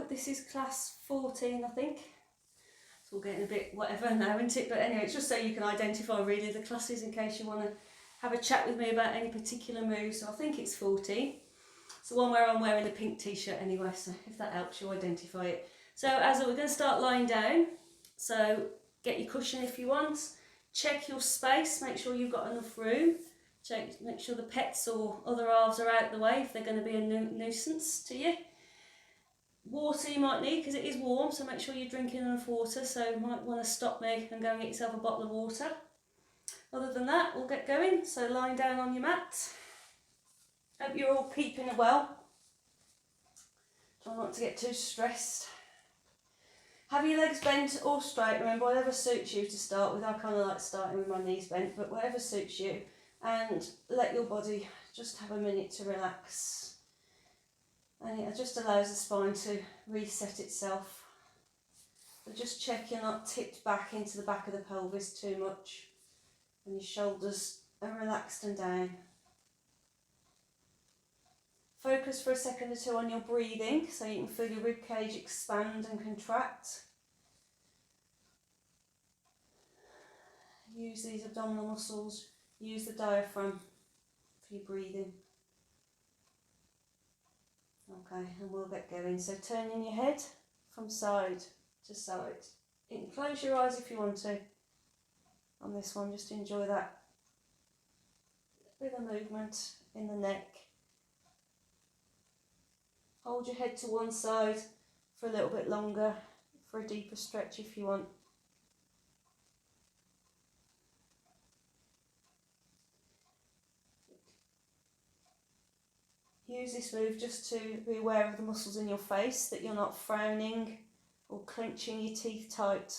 This is class 14, I think. It's all getting a bit whatever now, isn't it? But anyway, it's just so you can identify really the classes in case you want to have a chat with me about any particular move. So I think it's 14. It's the one where I'm wearing a pink t-shirt anyway, so if that helps you identify it. So as we're going to start lying down, so get your cushion if you want. Check your space, make sure you've got enough room. Check, make sure the pets or other halves are out of the way if they're going to be a nuisance to you. Water you might need because it is warm, so make sure you're drinking enough water. So you might want to stop me and go and get yourself a bottle of water. Other than that, we'll get going. So lying down on your mat. Hope you're all keeping well. Try not to get too stressed. Have your legs bent or straight. Remember, whatever suits you to start with. I kind of like starting with my knees bent, but whatever suits you. And let your body just have a minute to relax. And it just allows the spine to reset itself. So just check you're not tipped back into the back of the pelvis too much. And your shoulders are relaxed and down. Focus for a second or two on your breathing so you can feel your rib cage expand and contract. Use these abdominal muscles, use the diaphragm for your breathing. Okay, and we'll get going. So turning your head from side to side. You can close your eyes if you want to. On this one, just enjoy that bit of movement in the neck. Hold your head to one side for a little bit longer, for a deeper stretch if you want. Use this move just to be aware of the muscles in your face, that you're not frowning or clenching your teeth tight.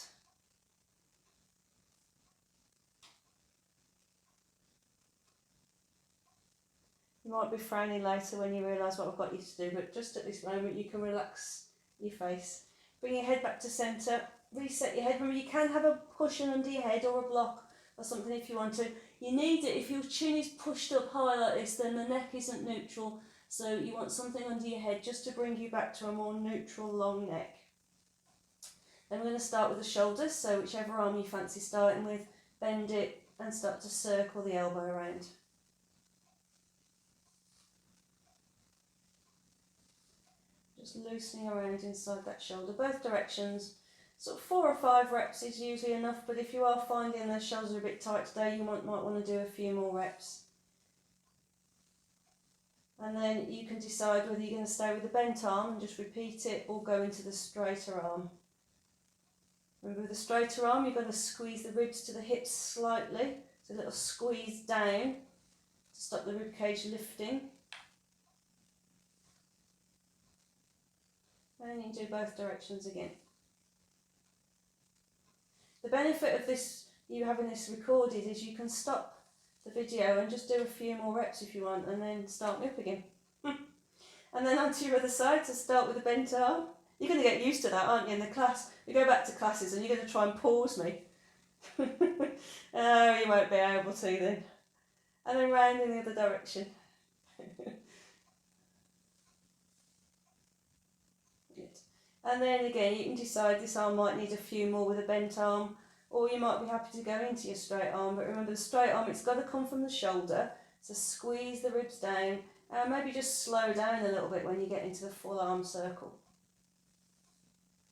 You might be frowning later when you realise what I've got you to do, but just at this moment you can relax your face. Bring your head back to centre, reset your head. Remember, you can have a cushion under your head or a block or something if you want to. You need it. If your chin is pushed up high like this, then the neck isn't neutral. So you want something under your head just to bring you back to a more neutral long neck. Then we're going to start with the shoulders, so whichever arm you fancy starting with, bend it and start to circle the elbow around. Just loosening around inside that shoulder, both directions. Sort of 4 or 5 reps is usually enough, but if you are finding the shoulders are a bit tight today, you might want to do a few more reps. And then you can decide whether you're going to stay with the bent arm and just repeat it or go into the straighter arm. Remember, with the straighter arm, you're going to squeeze the ribs to the hips slightly. So a little squeeze down to stop the rib cage lifting. And you can do both directions again. The benefit of this, you having this recorded, is you can stop the video and just do a few more reps if you want, and then start me up again. And then onto your other side, to start with the bent arm. You're going to get used to that, aren't you, in the class? We go back to classes and you're going to try and pause me. Oh, you won't be able to then. And then round in the other direction. Good. And then again, you can decide this arm might need a few more with a bent arm, or you might be happy to go into your straight arm. But remember, the straight arm, it's got to come from the shoulder, so squeeze the ribs down, and maybe just slow down a little bit when you get into the full arm circle.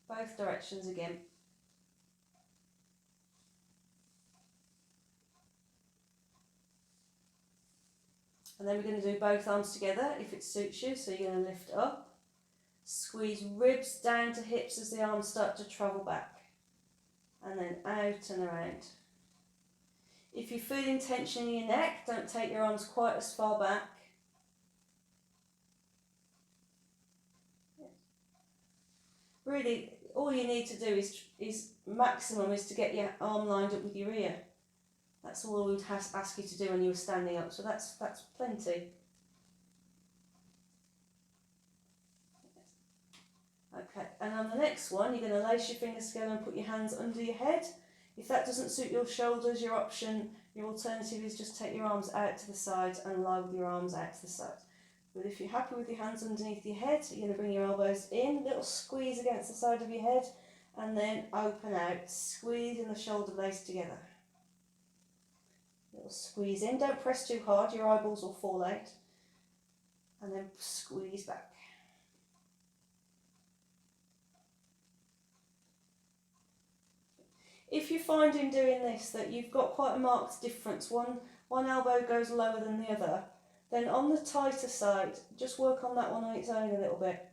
Both directions again. And then we're going to do both arms together if it suits you. So you're going to lift up, squeeze ribs down to hips as the arms start to travel back, and then out and around. If you're feeling tension in your neck, don't take your arms quite as far back. Really, all you need to do is maximum is to get your arm lined up with your ear. That's all we would ask you to do when you were standing up, so that's plenty. Okay, and on the next one, you're going to lace your fingers together and put your hands under your head. If that doesn't suit your shoulders, your alternative is just take your arms out to the side and lie with your arms out to the side. But if you're happy with your hands underneath your head, you're going to bring your elbows in, little squeeze against the side of your head, and then open out, squeezing the shoulder blades together. Little squeeze in, don't press too hard, your eyeballs will fall out. And then squeeze back. If you find in doing this that you've got quite a marked difference, one elbow goes lower than the other, then on the tighter side, just work on that one on its own a little bit.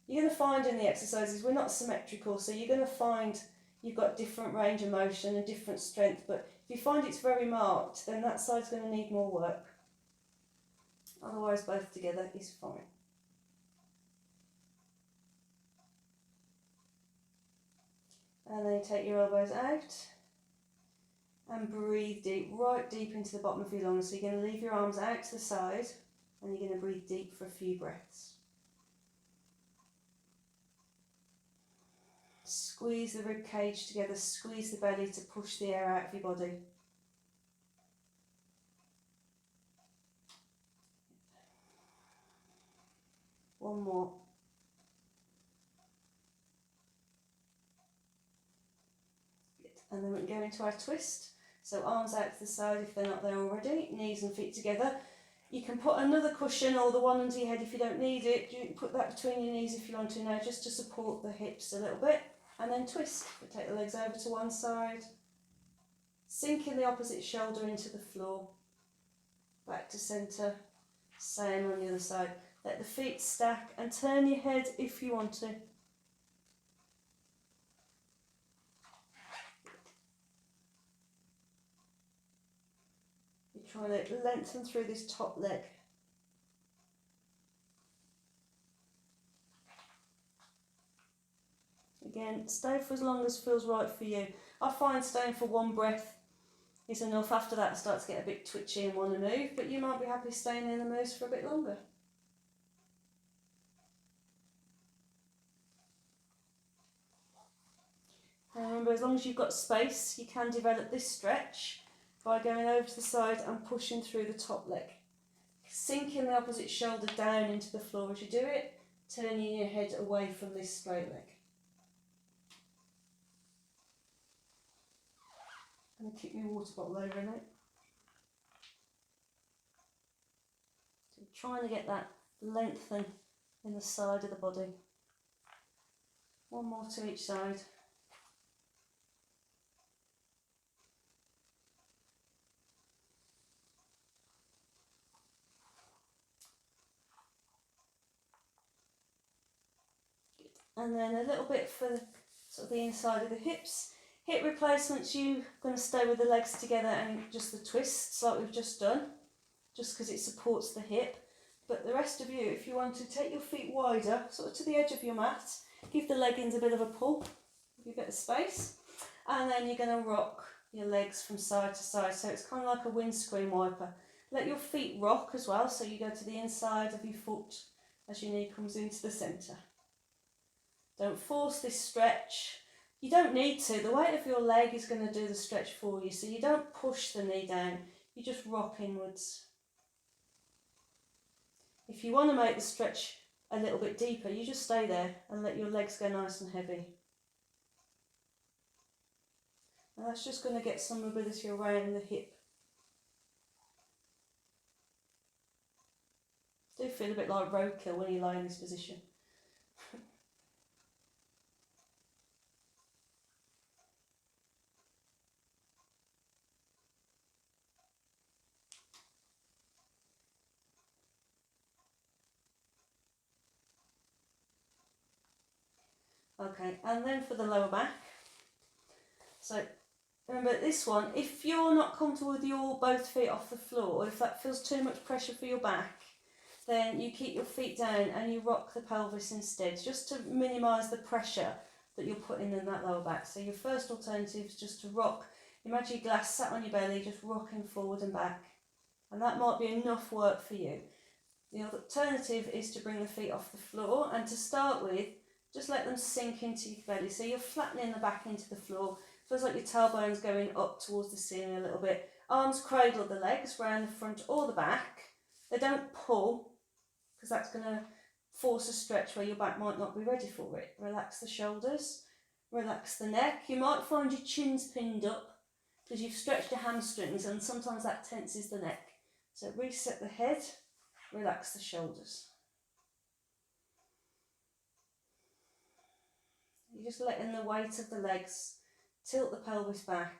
You're going to find in the exercises, we're not symmetrical, so you're going to find you've got different range of motion and different strength, but if you find it's very marked, then that side's going to need more work. Otherwise, both together is fine. And then take your elbows out and breathe deep, right deep into the bottom of your lungs. So you're going to leave your arms out to the side and you're going to breathe deep for a few breaths. Squeeze the rib cage together, squeeze the belly to push the air out of your body. One more. And then we can go into our twist. So arms out to the side if they're not there already, knees and feet together. You can put another cushion or the one under your head if you don't need it. You can put that between your knees if you want to now, just to support the hips a little bit. And then twist. But take the legs over to one side. Sinking the opposite shoulder into the floor. Back to centre. Same on the other side. Let the feet stack and turn your head if you want to. You're trying to lengthen through this top leg. Again, stay for as long as feels right for you. I find staying for one breath is enough. After that, I start to get a bit twitchy and want to move, but you might be happy staying in the moves for a bit longer. And remember, as long as you've got space, you can develop this stretch by going over to the side and pushing through the top leg. Sinking the opposite shoulder down into the floor as you do it, turning your head away from this straight leg. I'm going to keep my water bottle over in it. So trying to get that lengthen in the side of the body. One more to each side. And then a little bit for sort of the inside of the hips. Hip replacements, you're going to stay with the legs together and just the twists like we've just done, just because it supports the hip. But the rest of you, if you want to take your feet wider, sort of to the edge of your mat, give the leggings a bit of a pull, give you a bit of space, and then you're going to rock your legs from side to side. So it's kind of like a windscreen wiper. Let your feet rock as well, so you go to the inside of your foot as your knee comes into the centre. Don't force this stretch. You don't need to. The weight of your leg is going to do the stretch for you. So you don't push the knee down. You just rock inwards. If you want to make the stretch a little bit deeper, you just stay there and let your legs go nice and heavy. And that's just going to get some mobility around the hip. Do feel a bit like roadkill when you lie in this position. Okay, and then for the lower back. So remember this one, if you're not comfortable with your both feet off the floor, or if that feels too much pressure for your back, then you keep your feet down and you rock the pelvis instead, just to minimise the pressure that you're putting in that lower back. So your first alternative is just to rock. Imagine your glass sat on your belly, just rocking forward and back. And that might be enough work for you. The alternative is to bring the feet off the floor, and to start with, just let them sink into your belly. So you're flattening the back into the floor. Feels like your tailbone's going up towards the ceiling a little bit. Arms cradle the legs round the front or the back. They don't pull, because that's going to force a stretch where your back might not be ready for it. Relax the shoulders, relax the neck. You might find your chin's pinned up because you've stretched your hamstrings, and sometimes that tenses the neck. So reset the head, relax the shoulders. You're just letting the weight of the legs tilt the pelvis back,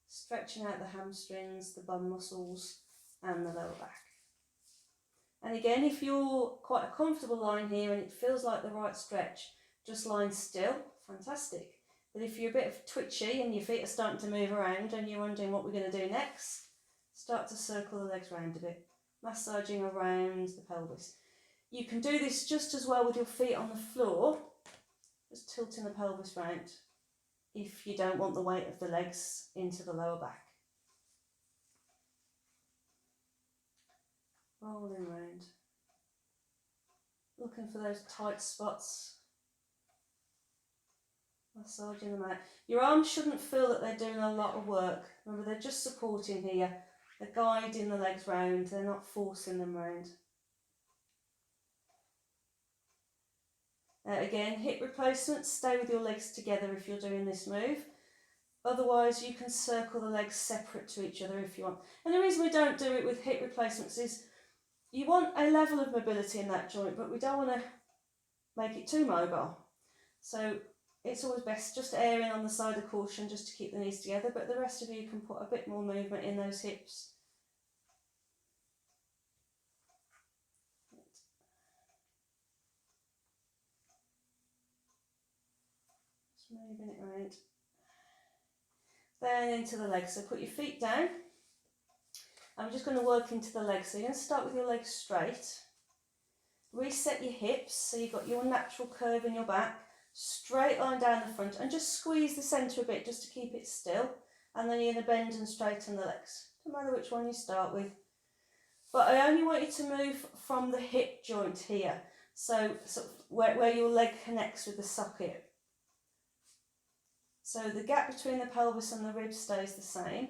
stretching out the hamstrings, the bum muscles and the lower back. And again, if you're quite a comfortable lying here and it feels like the right stretch, just lying still, fantastic. But if you're a bit twitchy and your feet are starting to move around and you're wondering what we're going to do next, start to circle the legs round a bit, massaging around the pelvis. You can do this just as well with your feet on the floor, just tilting the pelvis round if you don't want the weight of the legs into the lower back. Rolling round, looking for those tight spots, massaging them out. Your arms shouldn't feel that they're doing a lot of work. Remember, they're just supporting here. They're guiding the legs round, they're not forcing them round. Again, hip replacements, stay with your legs together if you're doing this move. Otherwise, you can circle the legs separate to each other if you want. And the reason we don't do it with hip replacements is you want a level of mobility in that joint, but we don't want to make it too mobile. So it's always best just erring on the side of caution just to keep the knees together, but the rest of you can put a bit more movement in those hips. Just moving it around. Then into the legs. So put your feet down. I'm just going to work into the legs. So you're going to start with your legs straight. Reset your hips so you've got your natural curve in your back. Straight line down the front and just squeeze the centre a bit just to keep it still. And then you're going to bend and straighten the legs. No matter which one you start with. But I only want you to move from the hip joint here. So where your leg connects with the socket. So the gap between the pelvis and the ribs stays the same.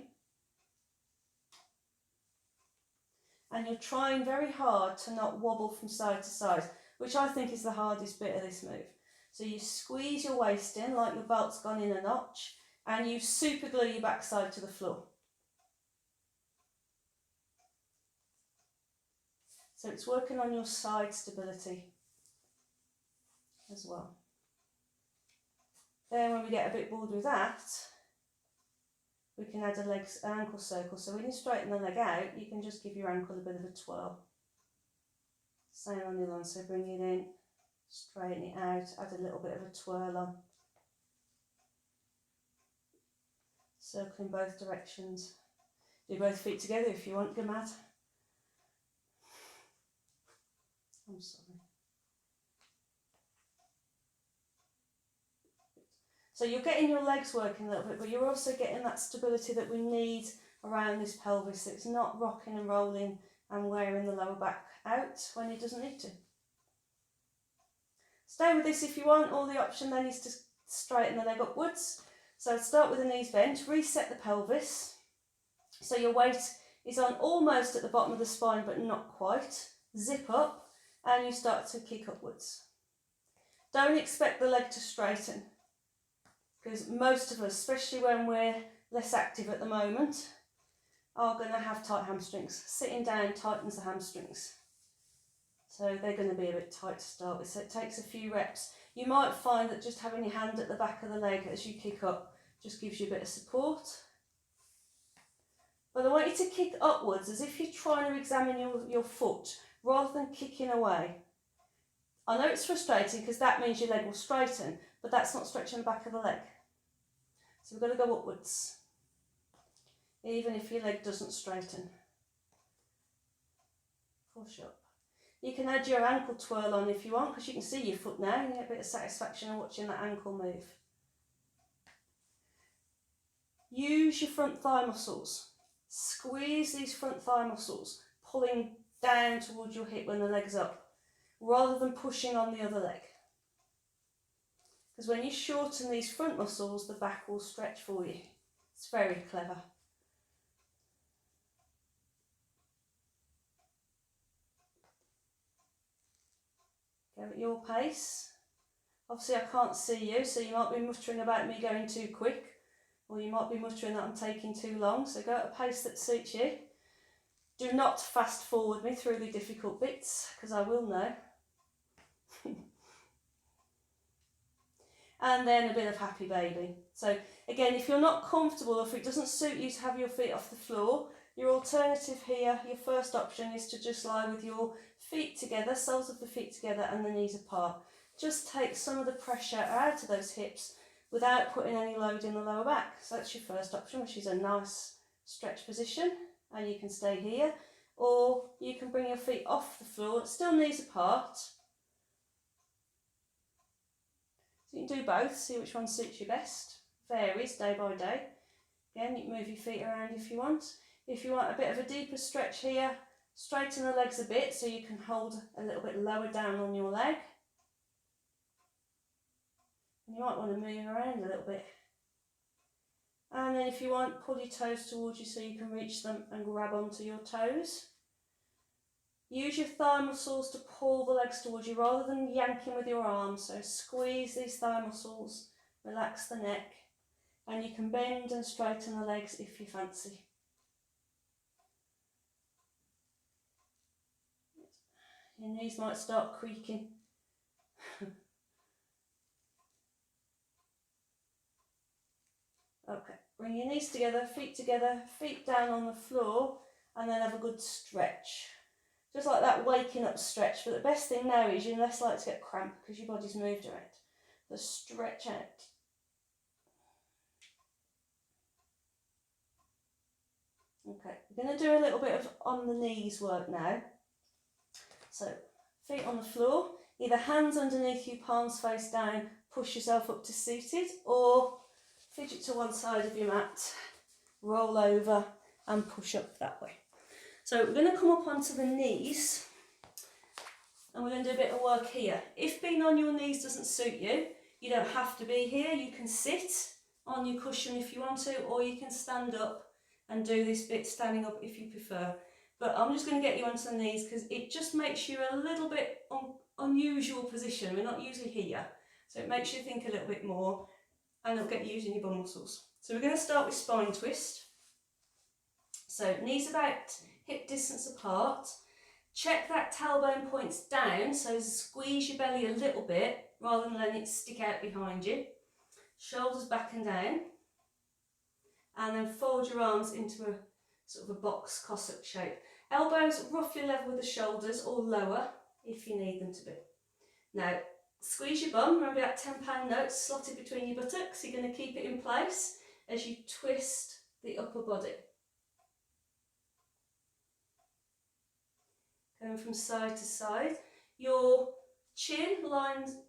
And you're trying very hard to not wobble from side to side, which I think is the hardest bit of this move. So you squeeze your waist in like your belt's gone in a notch, and you super glue your backside to the floor. So it's working on your side stability as well. Then when we get a bit bored with that, we can add an ankle circle. So when you straighten the leg out, you can just give your ankle a bit of a twirl. Same on the other one, so bring it in, straighten it out, add a little bit of a twirl on. Circle in both directions. Do both feet together if you want, go mad. I'm sorry. So you're getting your legs working a little bit, but you're also getting that stability that we need around this pelvis. So it's not rocking and rolling and wearing the lower back out when it doesn't need to. Stay with this if you want, or the option then is to straighten the leg upwards. So start with the knees bent, reset the pelvis. So your weight is on almost at the bottom of the spine, but not quite. Zip up and you start to kick upwards. Don't expect the leg to straighten, because most of us, especially when we're less active at the moment, are going to have tight hamstrings. Sitting down tightens the hamstrings. So they're going to be a bit tight to start with. So it takes a few reps. You might find that just having your hand at the back of the leg as you kick up just gives you a bit of support. But I want you to kick upwards as if you're trying to examine your foot rather than kicking away. I know it's frustrating because that means your leg will straighten, but that's not stretching the back of the leg. So we've got to go upwards, even if your leg doesn't straighten. Push up. You can add your ankle twirl on if you want, because you can see your foot now and you get a bit of satisfaction in watching that ankle move. Use your front thigh muscles. Squeeze these front thigh muscles, pulling down towards your hip when the leg's up, rather than pushing on the other leg. Because when you shorten these front muscles, the back will stretch for you. It's very clever. Go at your pace. Obviously I can't see you, so you might be muttering about me going too quick, or you might be muttering that I'm taking too long, so go at a pace that suits you. Do not fast forward me through the difficult bits, because I will know. And then a bit of happy baby. So again, if you're not comfortable or if it doesn't suit you to have your feet off the floor, your alternative here, your first option is to just lie with your feet together, soles of the feet together and the knees apart. Just take some of the pressure out of those hips without putting any load in the lower back. So that's your first option, which is a nice stretch position, and you can stay here, or you can bring your feet off the floor, still knees apart. So you can do both, see which one suits you best. Varies day by day. Again, you can move your feet around if you want. If you want a bit of a deeper stretch here, straighten the legs a bit so you can hold a little bit lower down on your leg. And you might want to move around a little bit. And then if you want, pull your toes towards you so you can reach them and grab onto your toes. Use your thigh muscles to pull the legs towards you rather than yanking with your arms. So squeeze these thigh muscles, relax the neck, and you can bend and straighten the legs if you fancy. Your knees might start creaking. Okay, bring your knees together, feet down on the floor, and then have a good stretch. Just like that waking up stretch, but the best thing now is you're less likely to get cramp because your body's moved around. So stretch out. Okay, we're going to do a little bit of on the knees work now. So feet on the floor, either hands underneath you, palms face down, push yourself up to seated, or fidget to one side of your mat, roll over and push up that way. So we're going to come up onto the knees and we're going to do a bit of work here. If being on your knees doesn't suit you, you don't have to be here. You can sit on your cushion if you want to, or you can stand up and do this bit standing up if you prefer. But I'm just going to get you onto the knees because it just makes you a little bit unusual position. We're not usually here, so it makes you think a little bit more and it'll get you using your bum muscles. So we're going to start with spine twist. So knees about hip distance apart. Check that tailbone points down, so squeeze your belly a little bit rather than letting it stick out behind you. Shoulders back and down. And then fold your arms into a sort of a box Cossack shape. Elbows roughly level with the shoulders or lower if you need them to be. Now squeeze your bum, remember that £10 note slotted between your buttocks. You're going to keep it in place as you twist the upper body. Going from side to side. Your chin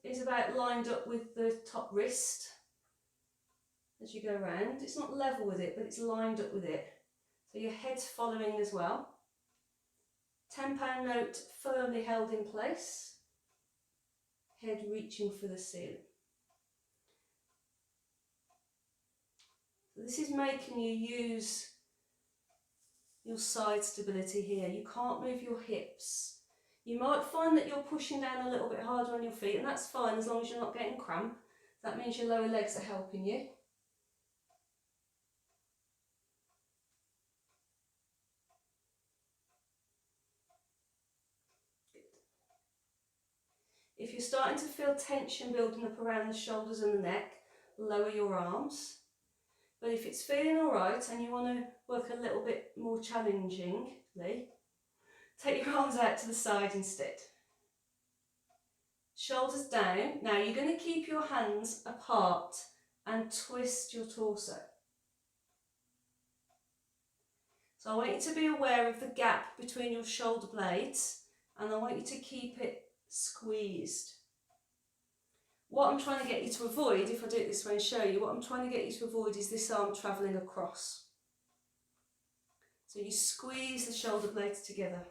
is about lined up with the top wrist as you go round. It's not level with it, but it's lined up with it. So your head's following as well. £10 note firmly held in place. Head reaching for the ceiling. So this is making you use your side stability here. You can't move your hips. You might find that you're pushing down a little bit harder on your feet, and that's fine as long as you're not getting cramp. That means your lower legs are helping you. If you're starting to feel tension building up around the shoulders and the neck, lower your arms. But if it's feeling alright and you want to work a little bit more challengingly, take your arms out to the side instead. Shoulders down. Now you're going to keep your hands apart and twist your torso. So I want you to be aware of the gap between your shoulder blades, and I want you to keep it squeezed. What I'm trying to get you to avoid, if I do it this way and show you, what I'm trying to get you to avoid is this arm travelling across. So you squeeze the shoulder blades together.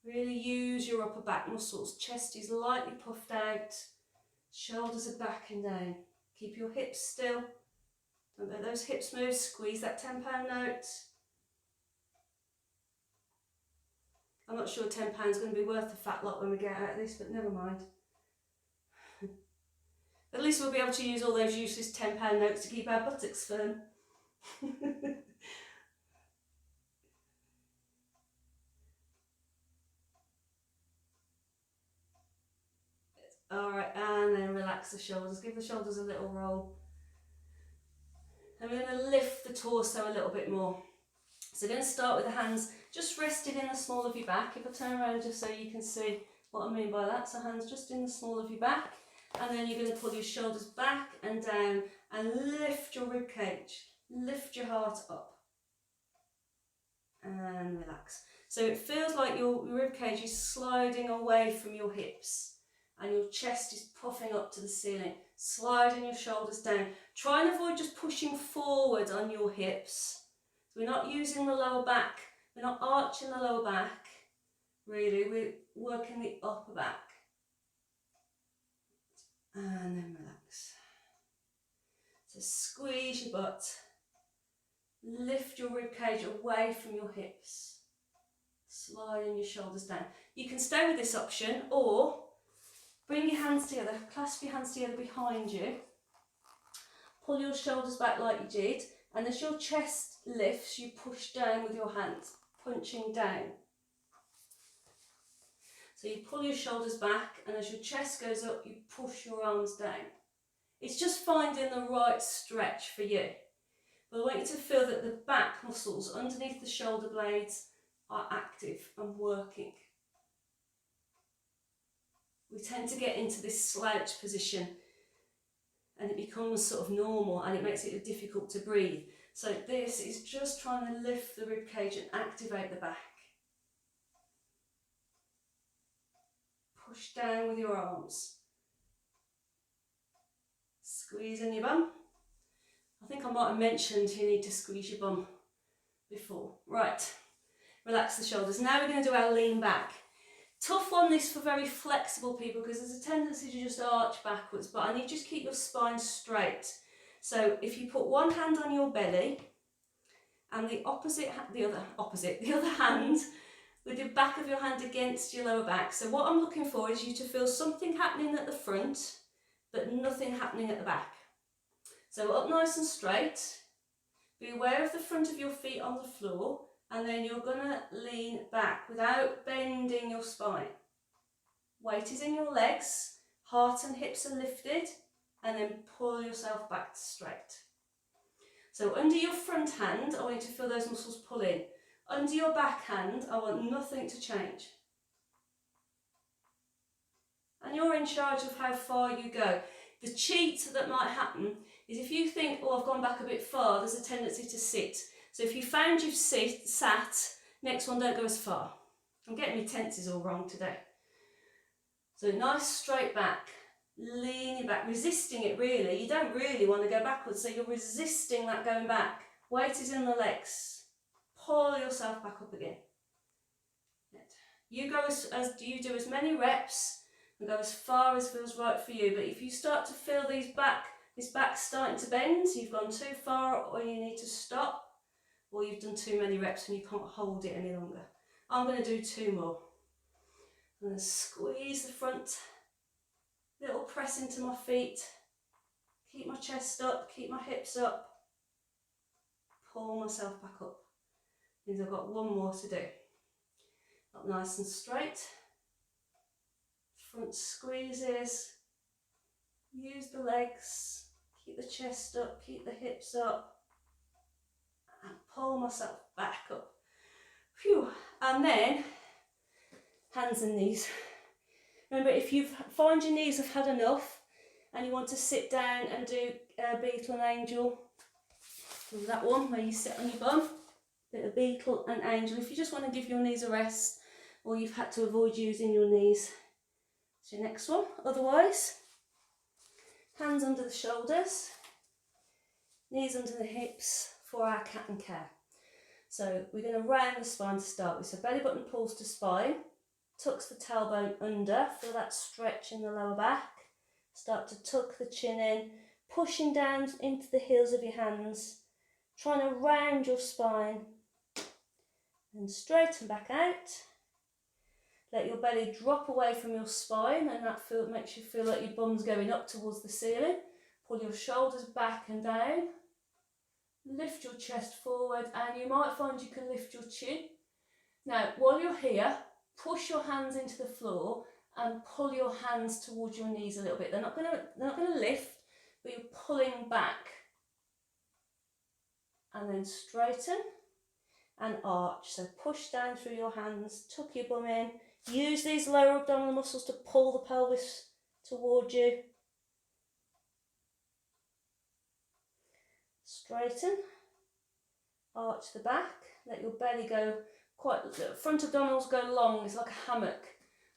Really use your upper back muscles. Chest is lightly puffed out. Shoulders are back and down. Keep your hips still. Don't let those hips move. Squeeze that £10 note. I'm not sure £10 is going to be worth the fat lot when we get out of this, but never mind. At least we'll be able to use all those useless £10 notes to keep our buttocks firm. Alright, and then relax the shoulders. Give the shoulders a little roll. And we're going to lift the torso a little bit more. So we're going to start with the hands just rested in the small of your back. If I turn around just so you can see what I mean by that. So hands just in the small of your back. And then you're going to pull your shoulders back and down and lift your rib cage. Lift your heart up. And relax. So it feels like your rib cage is sliding away from your hips. And your chest is puffing up to the ceiling. Sliding your shoulders down. Try and avoid just pushing forward on your hips. So we're not using the lower back. We're not arching the lower back. Really, we're working the upper back. And then relax. So squeeze your butt. Lift your rib cage away from your hips. Sliding your shoulders down. You can stay with this option, or bring your hands together, clasp your hands together behind you. Pull your shoulders back like you did, and as your chest lifts, you push down with your hands, punching down. So you pull your shoulders back, and as your chest goes up, you push your arms down. It's just finding the right stretch for you. But I want you to feel that the back muscles underneath the shoulder blades are active and working. We tend to get into this slouch position and it becomes sort of normal and it makes it difficult to breathe. So this is just trying to lift the rib cage and activate the back. Push down with your arms. Squeeze in your bum. I think I might have mentioned you need to squeeze your bum before. Right, relax the shoulders. Now we're going to do our lean back. Tough on this for very flexible people because there's a tendency to just arch backwards, but I need you to keep your spine straight. So if you put one hand on your belly and the other hand with the back of your hand against your lower back. So what I'm looking for is you to feel something happening at the front, but nothing happening at the back. So up nice and straight. Be aware of the front of your feet on the floor. And then you're going to lean back without bending your spine. Weight is in your legs, heart and hips are lifted, and then pull yourself back straight. So under your front hand, I want you to feel those muscles pull in. Under your back hand, I want nothing to change. And you're in charge of how far you go. The cheat that might happen is if you think, oh, I've gone back a bit far, there's a tendency to sit. So if you found you've sat, next one don't go as far. I'm getting my tenses all wrong today. So nice straight back, leaning back, resisting it really. You don't really want to go backwards, so you're resisting that going back. Weight is in the legs. Pull yourself back up again. You go you do as many reps and go as far as feels right for you. But if you start to feel this back starting to bend, you've gone too far or you need to stop. Or you've done too many reps and you can't hold it any longer. I'm going to do 2 more. I'm going to squeeze the front, little press into my feet, keep my chest up, keep my hips up, pull myself back up. Means I've got 1 more to do. Up nice and straight, front squeezes, use the legs, keep the chest up, keep the hips up, and pull myself back up. Phew. And then hands and knees. Remember, if you find your knees have had enough and you want to sit down and do beetle and angel, do that one where you sit on your bum, bit of beetle and angel. If you just want to give your knees a rest or you've had to avoid using your knees, it's your next one. Otherwise, hands under the shoulders, knees under the hips for our cat and cow. So we're going to round the spine to start with. So belly button pulls to spine, tucks the tailbone under, feel that stretch in the lower back. Start to tuck the chin in, pushing down into the heels of your hands, trying to round your spine and straighten back out. Let your belly drop away from your spine, and that makes you feel like your bum's going up towards the ceiling. Pull your shoulders back and down. Lift your chest forward, and you might find you can lift your chin. Now, while you're here, push your hands into the floor and pull your hands towards your knees a little bit. They're not going to lift, but you're pulling back. And then straighten and arch. So push down through your hands, tuck your bum in. Use these lower abdominal muscles to pull the pelvis toward you. Straighten, arch the back, let your belly go front abdominals go long, it's like a hammock.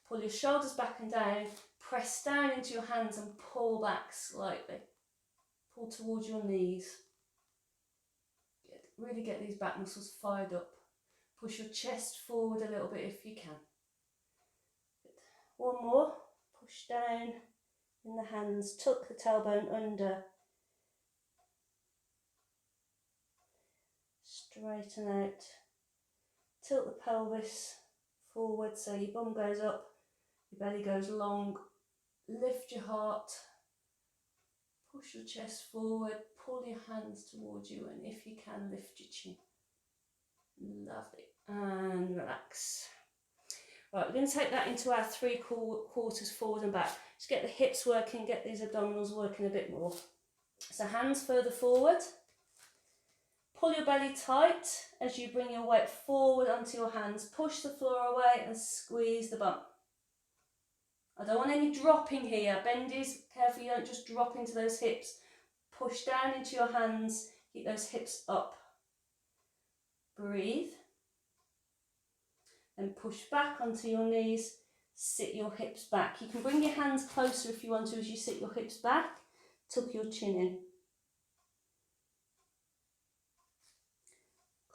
Pull your shoulders back and down, press down into your hands and pull back slightly. Pull towards your knees. Good. Really get these back muscles fired up. Push your chest forward a little bit if you can. Good. One more, push down in the hands, tuck the tailbone under. Straighten out, tilt the pelvis forward so your bum goes up, your belly goes long, lift your heart, push your chest forward, pull your hands towards you, and if you can, lift your chin. Lovely. And relax. Right, we're going to take that into our 3/4 forward and back. Just get the hips working, get these abdominals working a bit more. So hands further forward. Pull your belly tight as you bring your weight forward onto your hands. Push the floor away and squeeze the bum. I don't want any dropping here. Bendies, careful you don't just drop into those hips. Push down into your hands. Keep those hips up. Breathe. Then push back onto your knees. Sit your hips back. You can bring your hands closer if you want to as you sit your hips back. Tuck your chin in.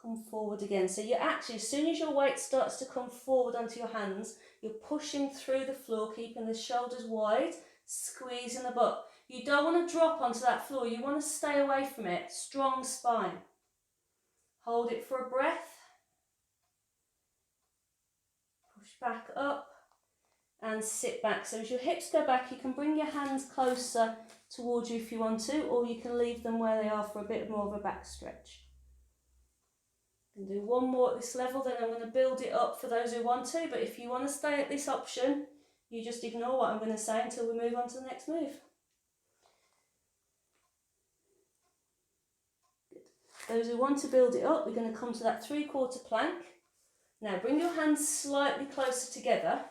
Come forward again. So you're actually, as soon as your weight starts to come forward onto your hands, you're pushing through the floor, keeping the shoulders wide, squeezing the butt. You don't want to drop onto that floor. You want to stay away from it. Strong spine. Hold it for a breath. Push back up and sit back. So as your hips go back, you can bring your hands closer towards you if you want to, or you can leave them where they are for a bit more of a back stretch. And do one more at this level, then I'm going to build it up for those who want to, but if you want to stay at this option, you just ignore what I'm going to say until we move on to the next move. Good. Those who want to build it up, we're going to come to that 3/4 plank. Now bring your hands slightly closer together.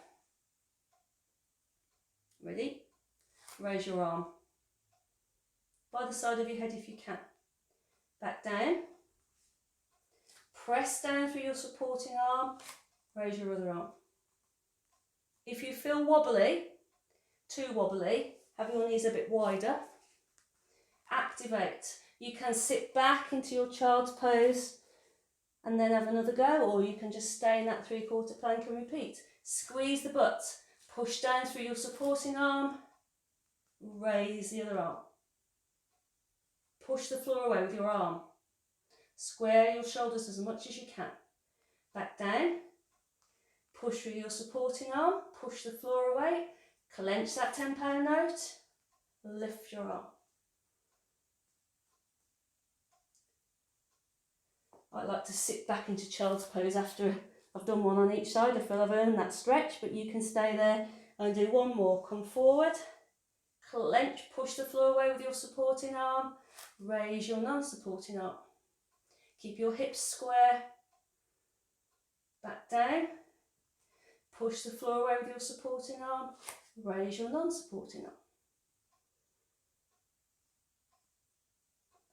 Ready? Raise your arm. By the side of your head if you can. Back down. Press down through your supporting arm, raise your other arm. If you feel wobbly, too wobbly, have your knees a bit wider. Activate. You can sit back into your child's pose and then have another go, or you can just stay in that 3/4 plank and repeat. Squeeze the butt, push down through your supporting arm, raise the other arm. Push the floor away with your arm. Square your shoulders as much as you can. Back down. Push through your supporting arm. Push the floor away. Clench that 10-pound note. Lift your arm. I like to sit back into child's pose after I've done one on each side. I feel I've earned that stretch, but you can stay there and do one more. Come forward. Clench. Push the floor away with your supporting arm. Raise your non-supporting arm. Keep your hips square. Back down. Push the floor away with your supporting arm. Raise your non-supporting arm.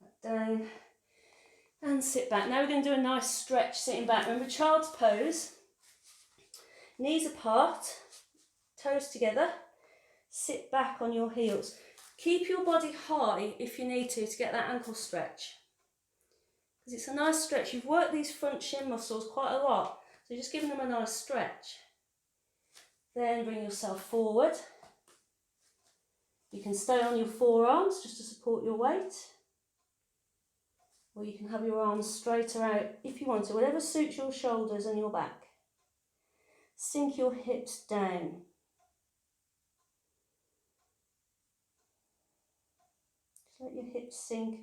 Back down. And sit back. Now we're going to do a nice stretch sitting back. Remember child's pose. Knees apart. Toes together. Sit back on your heels. Keep your body high if you need to get that ankle stretch. Because it's a nice stretch. You've worked these front shin muscles quite a lot, so just giving them a nice stretch. Then bring yourself forward. You can stay on your forearms just to support your weight, or you can have your arms straighter out if you want to, whatever suits your shoulders and your back. sink your hips down. Just let your hips sink.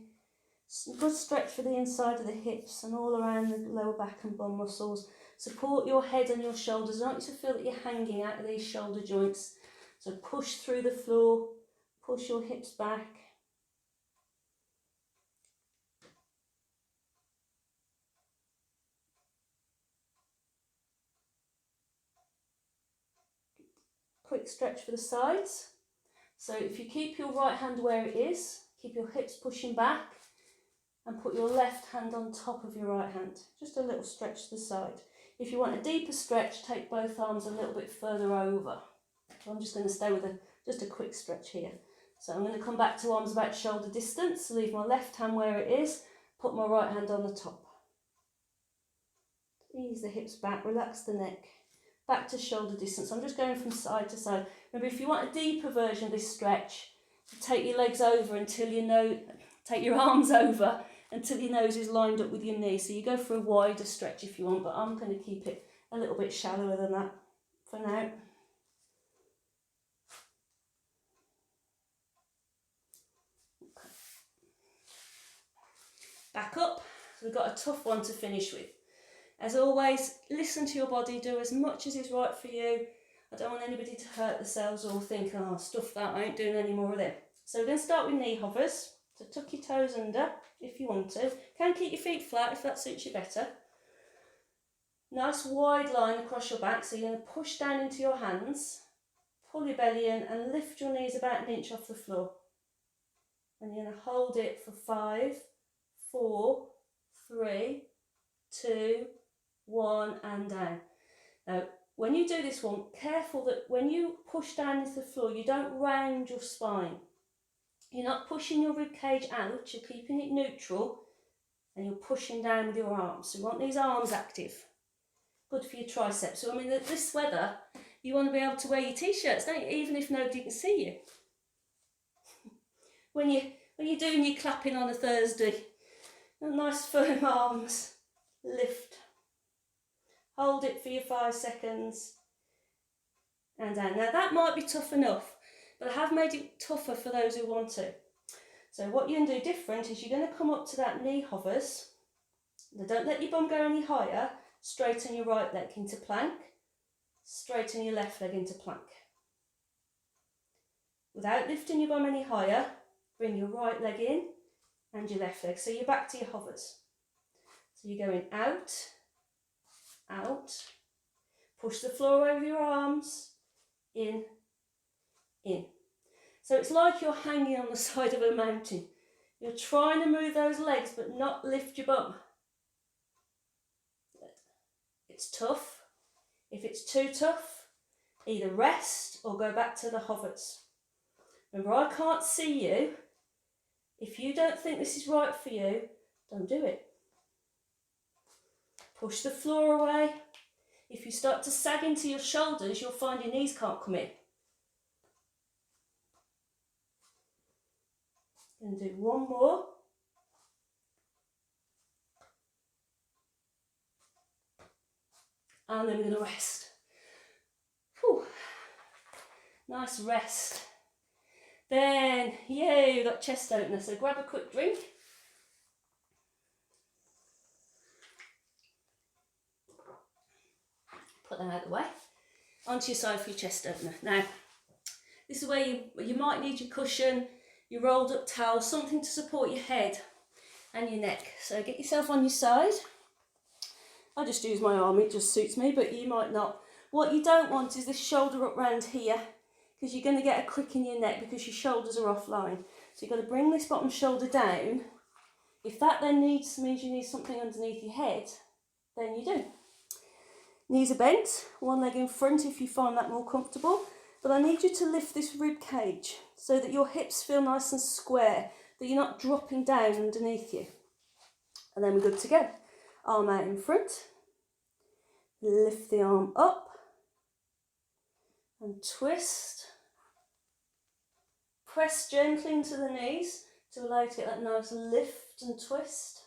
Good stretch for the inside of the hips and all around the lower back and bum muscles. Support your head and your shoulders. I want you to feel that you're hanging out of these shoulder joints. So push through the floor, push your hips back. Quick stretch for the sides. So if you keep your right hand where it is, keep your hips pushing back and put your left hand on top of your right hand. Just a little stretch to the side. If you want a deeper stretch, take both arms a little bit further over. So I'm just going to stay with just a quick stretch here. So I'm going to come back to arms about shoulder distance, leave my left hand where it is, put my right hand on the top. Ease the hips back, relax the neck. Back to shoulder distance. I'm just going from side to side. Remember, if you want a deeper version of this stretch, take your legs over until take your arms over until your nose is lined up with your knee. So you go for a wider stretch if you want, but I'm going to keep it a little bit shallower than that for now. Okay. Back up. So we've got a tough one to finish with. As always, listen to your body, do as much as is right for you. I don't want anybody to hurt themselves or think, oh, stuff that, I ain't doing any more of them. So we're going to start with knee hovers. So tuck your toes under if you want to. Can keep your feet flat if that suits you better. Nice wide line across your back. So you're going to push down into your hands, pull your belly in and lift your knees about an inch off the floor. And you're going to hold it for 5, 4, 3, 2, 1 and down. Now, when you do this one, careful that when you push down into the floor, you don't round your spine. You're not pushing your rib cage out, you're keeping it neutral and you're pushing down with your arms. So you want these arms active. Good for your triceps. So I mean, this weather, you want to be able to wear your t-shirts, don't you? Even if nobody can see you. when you're doing your clapping on a Thursday, nice firm arms, lift. Hold it for your 5 seconds and down. Now that might be tough enough, but I have made it tougher for those who want to. So what you're going to do different is you're going to come up to that knee hovers. Now don't let your bum go any higher. Straighten your right leg into plank. Straighten your left leg into plank. Without lifting your bum any higher, bring your right leg in and your left leg. So you're back to your hovers. So you're going out, out, push the floor over your arms, in, in. So it's like you're hanging on the side of a mountain. You're trying to move those legs but not lift your bum. It's tough. If it's too tough, either rest or go back to the hovers. Remember, I can't see you. If you don't think this is right for you, don't do it. Push the floor away. If you start to sag into your shoulders, you'll find your knees can't come in. Going to do one more. And then we're going to rest. Whew. Nice rest. Then, yay, we've got chest opener. So grab a quick drink. Put that out of the way. Onto your side for your chest opener. Now, this is where you might need your cushion, your rolled up towel, something to support your head and your neck. So get yourself on your side. I just use my arm, it just suits me, but you might not. What you don't want is this shoulder up round here, because you're going to get a crick in your neck because your shoulders are offline. So you've got to bring this bottom shoulder down. If that then means you need something underneath your head, then you do. Knees are bent, one leg in front if you find that more comfortable. But I need you to lift this rib cage so that your hips feel nice and square, that you're not dropping down underneath you. And then we're good to go. Arm out in front. Lift the arm up. And twist. Press gently into the knees to allow you to get that nice lift and twist.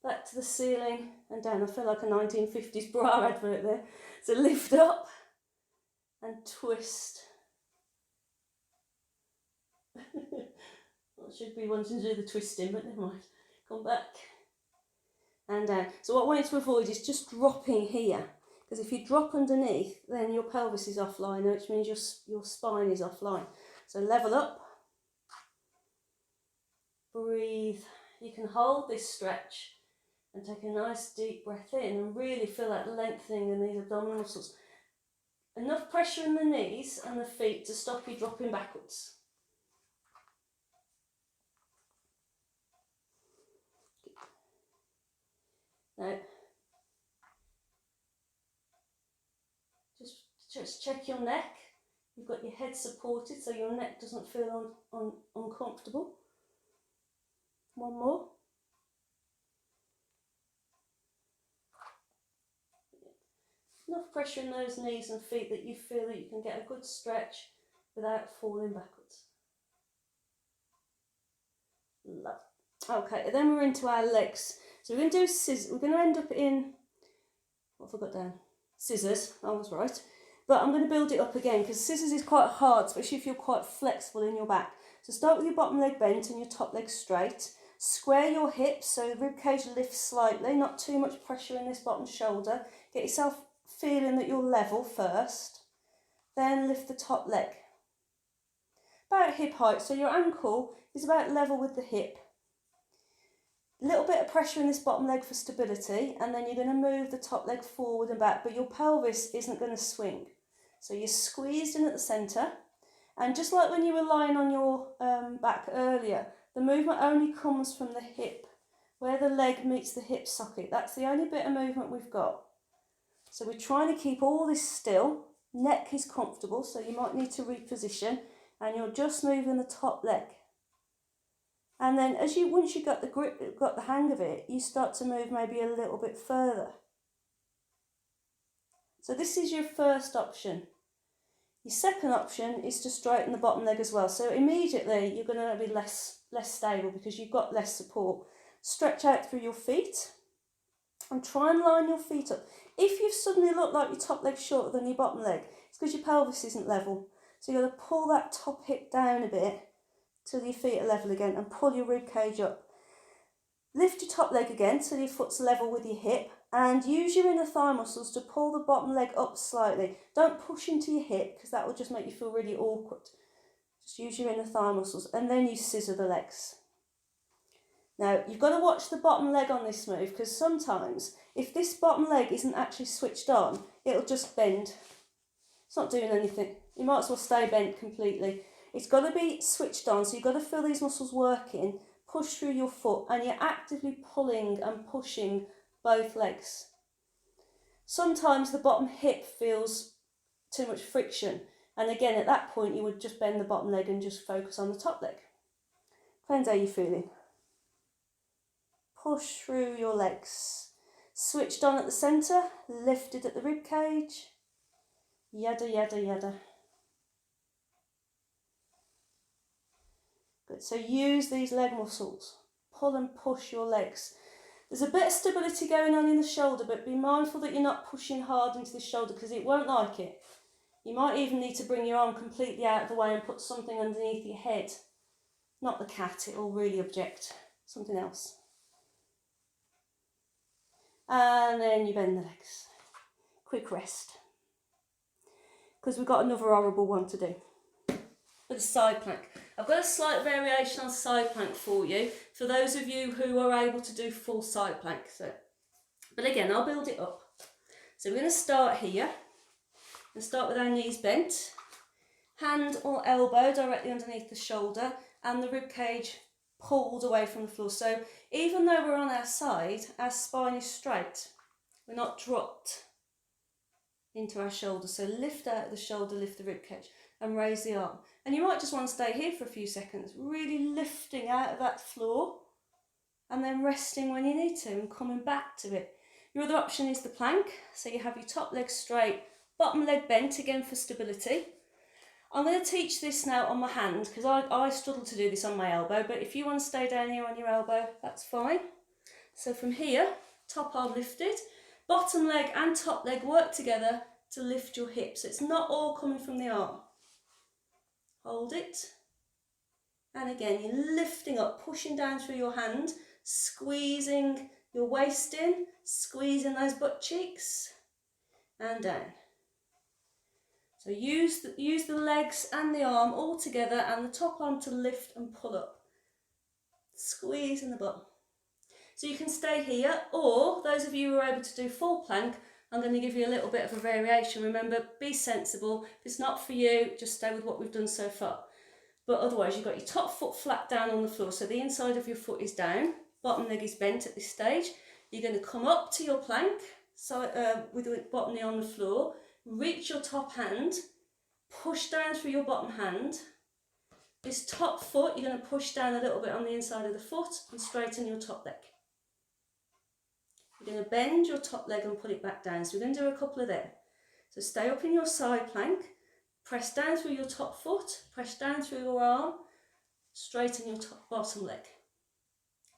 back to the ceiling and down. I feel like a 1950s bra advert there. So lift up and twist. I should be wanting to do the twisting, but never mind. Come back and down. So what I wanted to avoid is just dropping here, because if you drop underneath, then your pelvis is offline, which means your spine is offline. So level up, breathe. You can hold this stretch and take a nice deep breath in and really feel that lengthening in these abdominal muscles. Enough pressure in the knees and the feet to stop you dropping backwards. Now, just check your neck. You've got your head supported so your neck doesn't feel uncomfortable. One more. Enough pressure in those knees and feet that you feel that you can get a good stretch without falling backwards. Love. Okay, then we're into our legs. So we're going to do scissors. We're going to end up in, what have I got down? Scissors, I was right. But I'm going to build it up again because scissors is quite hard, especially if you're quite flexible in your back. So start with your bottom leg bent and your top leg straight. Square your hips so the ribcage lifts slightly, not too much pressure in this bottom shoulder. Get yourself feeling that you're level first. Then lift the top leg. About hip height, so your ankle is about level with the hip. A little bit of pressure in this bottom leg for stability, and then you're going to move the top leg forward and back, but your pelvis isn't going to swing. So you're squeezed in at the centre, and just like when you were lying on your back earlier, the movement only comes from the hip, where the leg meets the hip socket. That's the only bit of movement we've got. So we're trying to keep all this still. Neck is comfortable, so you might need to reposition, and you're just moving the top leg. And then once you got the hang of it, you start to move maybe a little bit further. So this is your first option. Your second option is to straighten the bottom leg as well. So immediately you're going to be less stable because you've got less support. Stretch out through your feet and try and line your feet up. If you've suddenly looked like your top leg's shorter than your bottom leg, it's because your pelvis isn't level. So you've got to pull that top hip down a bit till your feet are level again and pull your rib cage up. Lift your top leg again till your foot's level with your hip and use your inner thigh muscles to pull the bottom leg up slightly. Don't push into your hip because that will just make you feel really awkward. Just use your inner thigh muscles and then you scissor the legs. Now you've got to watch the bottom leg on this move because sometimes if this bottom leg isn't actually switched on, it'll just bend. It's not doing anything. You might as well stay bent completely. It's got to be switched on, so you've got to feel these muscles working, push through your foot, and you're actively pulling and pushing both legs. Sometimes the bottom hip feels too much friction, and again at that point you would just bend the bottom leg and just focus on the top leg. Depends how you're feeling. Push through your legs. Switched on at the centre, lifted at the rib cage. Yada, yada, yada. Good, so use these leg muscles. Pull and push your legs. There's a bit of stability going on in the shoulder, but be mindful that you're not pushing hard into the shoulder because it won't like it. You might even need to bring your arm completely out of the way and put something underneath your head. Not the cat, it'll really object. Something else. And then you bend the legs. Quick rest. Because we've got another horrible one to do. With a side plank. I've got a slight variation on side plank for you, for those of you who are able to do full side plank. But again, I'll build it up. So we're going to start here, and start with our knees bent, hand or elbow directly underneath the shoulder, and the rib cage pulled away from the floor. So even though we're on our side, our spine is straight. We're not dropped into our shoulder. So lift out the shoulder, lift the rib cage, and raise the arm. And you might just want to stay here for a few seconds, really lifting out of that floor and then resting when you need to and coming back to it. Your other option is the plank. So you have your top leg straight, bottom leg bent again for stability. I'm going to teach this now on my hand because I struggle to do this on my elbow, but if you want to stay down here on your elbow, that's fine. So from here, top arm lifted, bottom leg and top leg work together to lift your hips. It's not all coming from the arm. Hold it. And again, you're lifting up, pushing down through your hand, squeezing your waist in, squeezing those butt cheeks, and down. So use the legs and the arm all together and the top arm to lift and pull up. Squeeze in the butt. So you can stay here, or those of you who are able to do full plank, I'm going to give you a little bit of a variation. Remember, be sensible. If it's not for you, just stay with what we've done so far. But otherwise, you've got your top foot flat down on the floor. So the inside of your foot is down, bottom leg is bent at this stage. You're going to come up to your plank, so with the bottom knee on the floor, reach your top hand, push down through your bottom hand. This top foot, you're going to push down a little bit on the inside of the foot and straighten your top leg. You're going to bend your top leg and pull it back down. So we're going to do a couple of them. So stay up in your side plank, press down through your top foot, press down through your arm, straighten your bottom leg.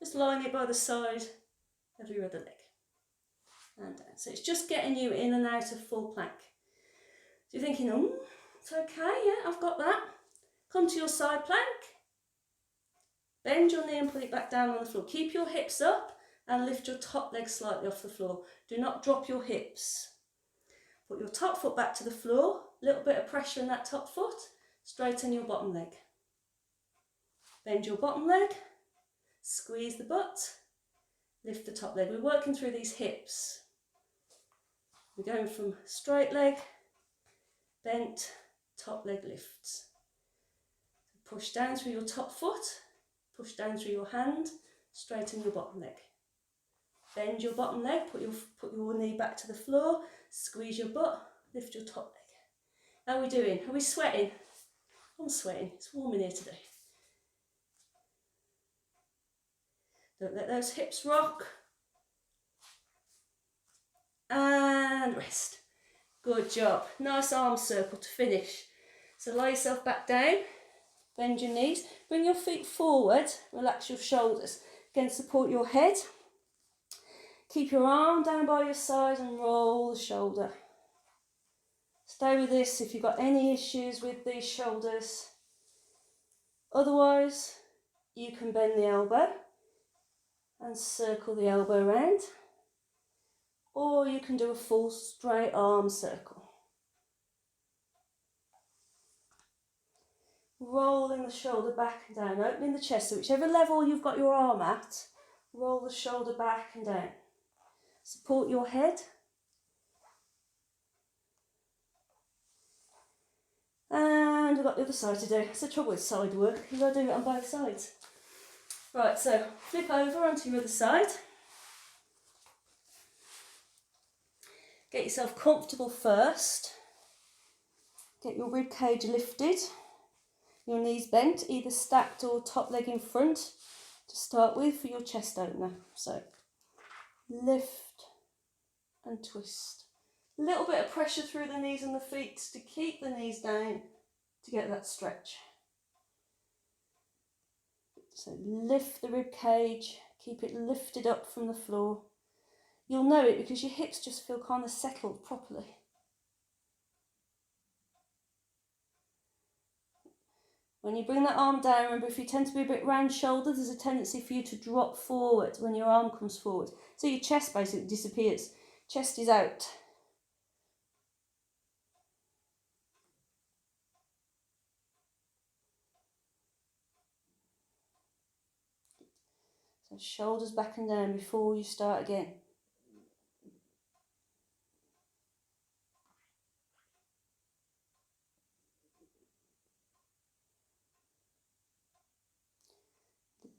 Just lying it by the side of your other leg. And down. So it's just getting you in and out of full plank. So you're thinking, oh, it's okay, yeah, I've got that. Come to your side plank, bend your knee and put it back down on the floor. Keep your hips up and lift your top leg slightly off the floor. Do not drop your hips. Put your top foot back to the floor, a little bit of pressure in that top foot, straighten your bottom leg. Bend your bottom leg, squeeze the butt, lift the top leg. We're working through these hips. We're going from straight leg, bent, top leg lifts. Push down through your top foot, push down through your hand, straighten your bottom leg. Bend your bottom leg, put your knee back to the floor, squeeze your butt, lift your top leg. How are we doing? Are we sweating? I'm sweating, it's warm in here today. Don't let those hips rock. And rest. Good job. Nice arm circle to finish. So lie yourself back down, bend your knees, bring your feet forward, relax your shoulders. Again, support your head. Keep your arm down by your side and roll the shoulder. Stay with this if you've got any issues with these shoulders. Otherwise, you can bend the elbow and circle the elbow around, or you can do a full straight arm circle. Rolling the shoulder back and down, opening the chest, so whichever level you've got your arm at, roll the shoulder back and down. Support your head. And we've got the other side to do. It's the trouble with side work, you've got to do it on both sides. Right, so flip over onto your other side. Get yourself comfortable first. Get your rib cage lifted. Your knees bent, either stacked or top leg in front to start with for your chest opener. So lift and twist. A little bit of pressure through the knees and the feet to keep the knees down to get that stretch. So lift the rib cage, keep it lifted up from the floor. You'll know it because your hips just feel kind of settled properly. When you bring that arm down, remember if you tend to be a bit round shouldered, there's a tendency for you to drop forward when your arm comes forward. So your chest basically disappears. Chest is out. So shoulders back and down before you start again.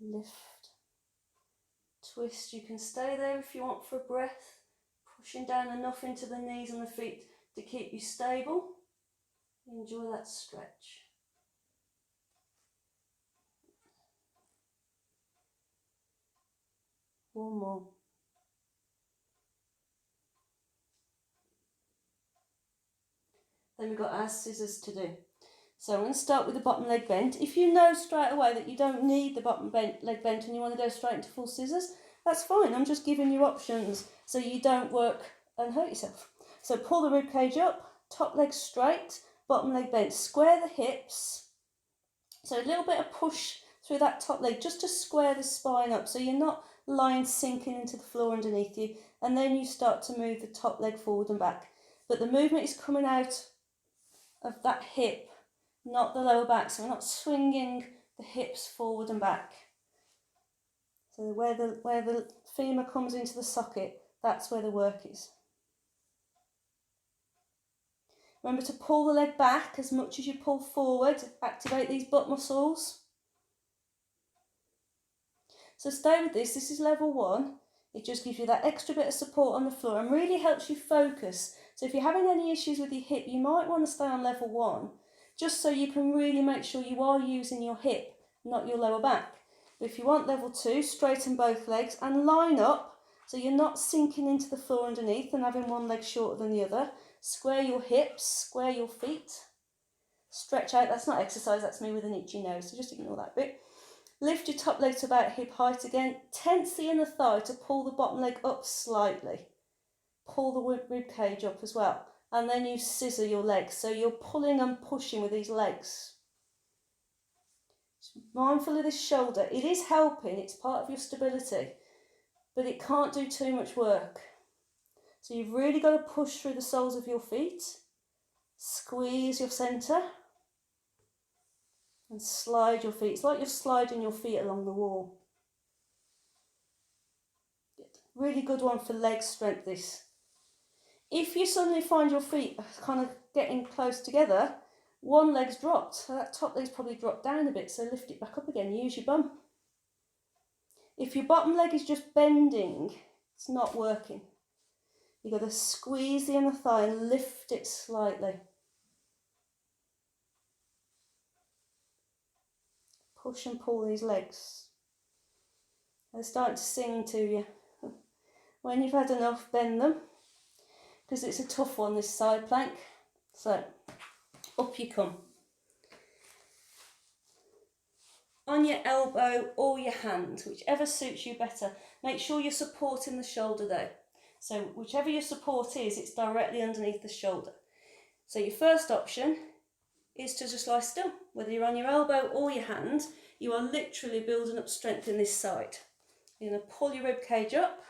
Lift, twist. You can stay there if you want for a breath, pushing down enough into the knees and the feet to keep you stable. Enjoy that stretch. One more. Then we've got our scissors to do. So I'm going to start with the bottom leg bent. If you know straight away that you don't need the bottom leg bent and you want to go straight into full scissors, that's fine. I'm just giving you options so you don't work and hurt yourself. So pull the rib cage up, top leg straight, bottom leg bent, square the hips. So a little bit of push through that top leg just to square the spine up so you're not lying sinking into the floor underneath you, and then you start to move the top leg forward and back. But the movement is coming out of that hip, not the lower back, so we're not swinging the hips forward and back. So where the femur comes into the socket, that's where the work is. Remember to pull the leg back as much as you pull forward, activate these butt muscles. So stay with this is level 1. It just gives you that extra bit of support on the floor and really helps you focus. So if you're having any issues with your hip, you might want to stay on level 1, just so you can really make sure you are using your hip, not your lower back. But if you want level 2, straighten both legs and line up so you're not sinking into the floor underneath and having one leg shorter than the other. Square your hips, square your feet. Stretch out, that's not exercise, that's me with an itchy nose, so just ignore that bit. Lift your top leg to about hip height again. Tense the inner thigh to pull the bottom leg up slightly. Pull the rib cage up as well. And then you scissor your legs, so you're pulling and pushing with these legs. Just mindful of this shoulder. It is helping, it's part of your stability, but it can't do too much work. So you've really got to push through the soles of your feet, squeeze your centre, and slide your feet. It's like you're sliding your feet along the wall. Really good one for leg strength, this. If you suddenly find your feet kind of getting close together, one leg's dropped, so that top leg's probably dropped down a bit, so lift it back up again, use your bum. If your bottom leg is just bending, it's not working. You've got to squeeze the inner thigh and lift it slightly. Push and pull these legs. They're starting to sing to you. When you've had enough, bend them, because it's a tough one, this side plank. So, up you come. On your elbow or your hand, whichever suits you better. Make sure you're supporting the shoulder though. So whichever your support is, it's directly underneath the shoulder. So your first option is to just lie still. Whether you're on your elbow or your hand, you are literally building up strength in this side. You're going to pull your rib cage up,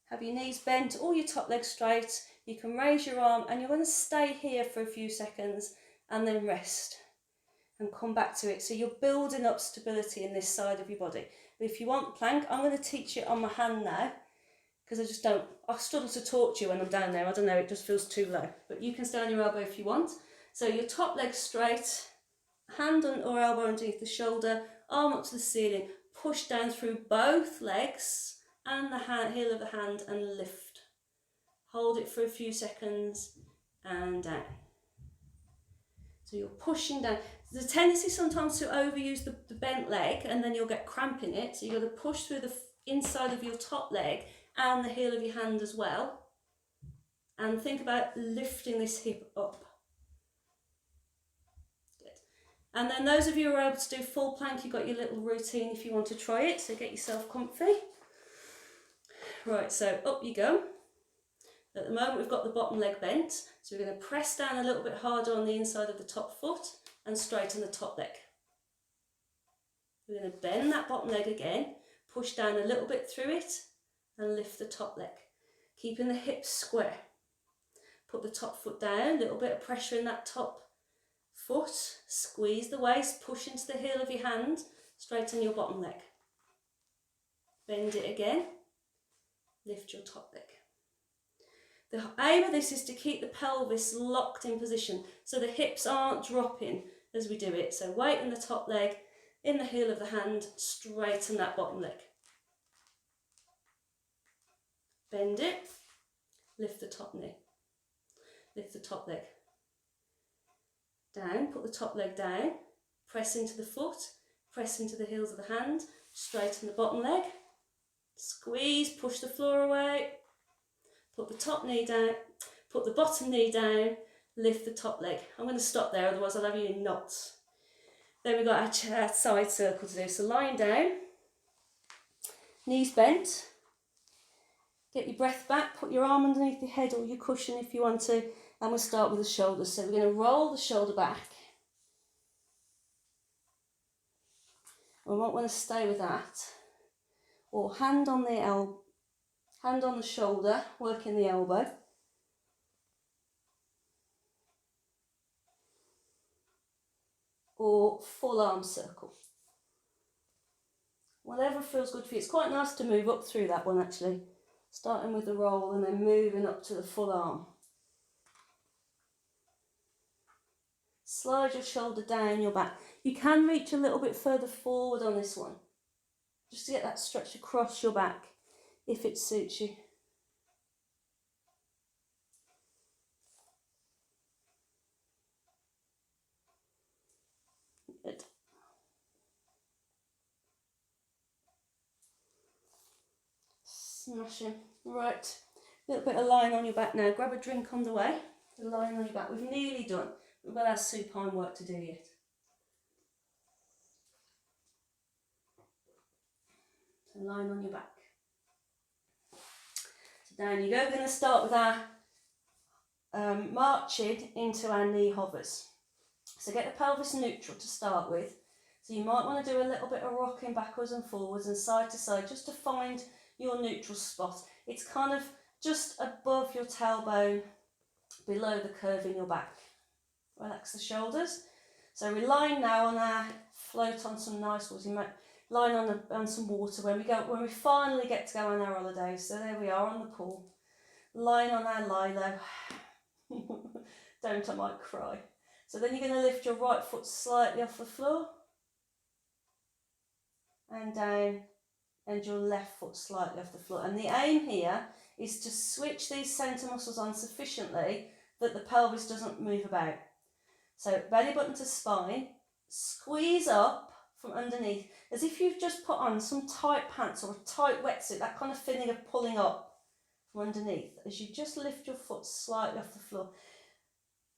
have your knees bent or your top leg straight. You can raise your arm and you're going to stay here for a few seconds and then rest and come back to it. So you're building up stability in this side of your body. But if you want plank, I'm going to teach it on my hand now, because I struggle to talk to you when I'm down there. I don't know, it just feels too low. But you can stay on your elbow if you want. So your top leg straight, hand or elbow underneath the shoulder, arm up to the ceiling, push down through both legs and the heel of the hand and lift. Hold it for a few seconds and down. So you're pushing down. There's a tendency sometimes to overuse the bent leg and then you'll get cramp in it. So you've got to push through the inside of your top leg and the heel of your hand as well. And think about lifting this hip up. Good. And then those of you who are able to do full plank, you've got your little routine if you want to try it. So get yourself comfy. Right, so up you go. At the moment we've got the bottom leg bent, so we're going to press down a little bit harder on the inside of the top foot and straighten the top leg. We're going to bend that bottom leg again, push down a little bit through it and lift the top leg, keeping the hips square. Put the top foot down, a little bit of pressure in that top foot, squeeze the waist, push into the heel of your hand, straighten your bottom leg. Bend it again, lift your top leg. The aim of this is to keep the pelvis locked in position so the hips aren't dropping as we do it. So weight in the top leg, in the heel of the hand, straighten that bottom leg. Bend it, lift the top knee, lift the top leg. Down, put the top leg down, press into the foot, press into the heels of the hand, straighten the bottom leg, squeeze, push the floor away. Put the top knee down, put the bottom knee down, lift the top leg. I'm going to stop there, otherwise I'll have you in knots. Then we've got our side circle to do. So lying down, Knees bent. Get your breath back, put your arm underneath your head or your cushion if you want to, and we'll start with the shoulders. So we're going to roll the shoulder back. We might want to stay with that. Or hand on the shoulder, working the elbow. Or full arm circle. Whatever feels good for you. It's quite nice to move up through that one actually. Starting with the roll and then moving up to the full arm. Slide your shoulder down your back. You can reach a little bit further forward on this one, just to get that stretch across your back, if it suits you. Good. Smashing. Right, a little bit of line on your back now. Grab a drink on the way. The line on your back. We've nearly done. We've got our supine work to do yet. So line on your back. So down you go. We're going to start with our marching into our knee hovers. So get the pelvis neutral to start with. So you might want to do a little bit of rocking backwards and forwards and side to side just to find your neutral spot. It's kind of just above your tailbone, below the curve in your back. Relax the shoulders. So we're lying now on our float on some nice water. You might line on some water when we finally get to go on our holidays. So there we are on the pool. Lying on our lilo. Don't, I might cry. So then you're going to lift your right foot slightly off the floor and down, and your left foot slightly off the floor. And the aim here is to switch these centre muscles on sufficiently that the pelvis doesn't move about. So belly button to spine, squeeze up from underneath, as if you've just put on some tight pants or a tight wetsuit, that kind of feeling of pulling up from underneath, as you just lift your foot slightly off the floor.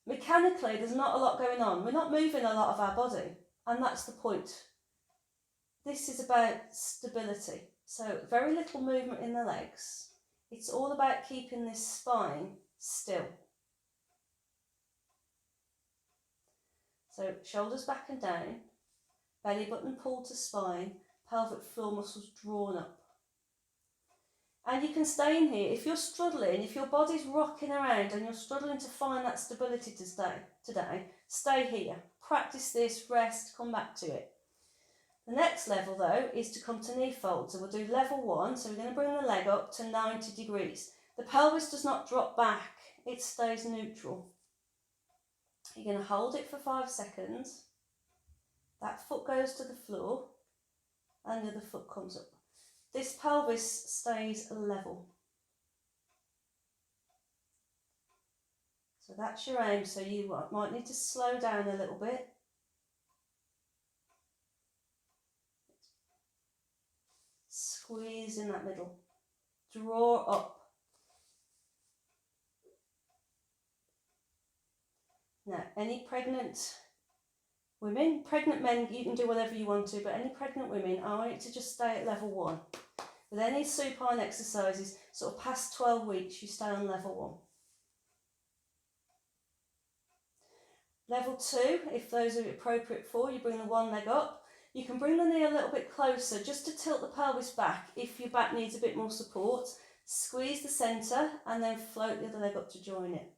Mechanically, there's not a lot going on. We're not moving a lot of our body, and that's the point. This is about stability. So very little movement in the legs. It's all about keeping this spine still. So shoulders back and down, belly button pulled to spine, pelvic floor muscles drawn up. And you can stay in here. If you're struggling, if your body's rocking around and you're struggling to find that stability today, stay here. Practice this, rest, come back to it. The next level though is to come to knee fold. So we'll do level 1. So we're going to bring the leg up to 90 degrees. The pelvis does not drop back, it stays neutral. You're going to hold it for 5 seconds. That foot goes to the floor and the other foot comes up. This pelvis stays level. So that's your aim. So you might need to slow down a little bit. Squeeze in that middle. Draw up. Now, any pregnant men, you can do whatever you want to, but any pregnant women, I want you to just stay at level 1. With any supine exercises, sort of past 12 weeks, you stay on level 1. Level 2, if those are appropriate for you, bring the one leg up. You can bring the knee a little bit closer just to tilt the pelvis back if your back needs a bit more support. Squeeze the centre and then float the other leg up to join it.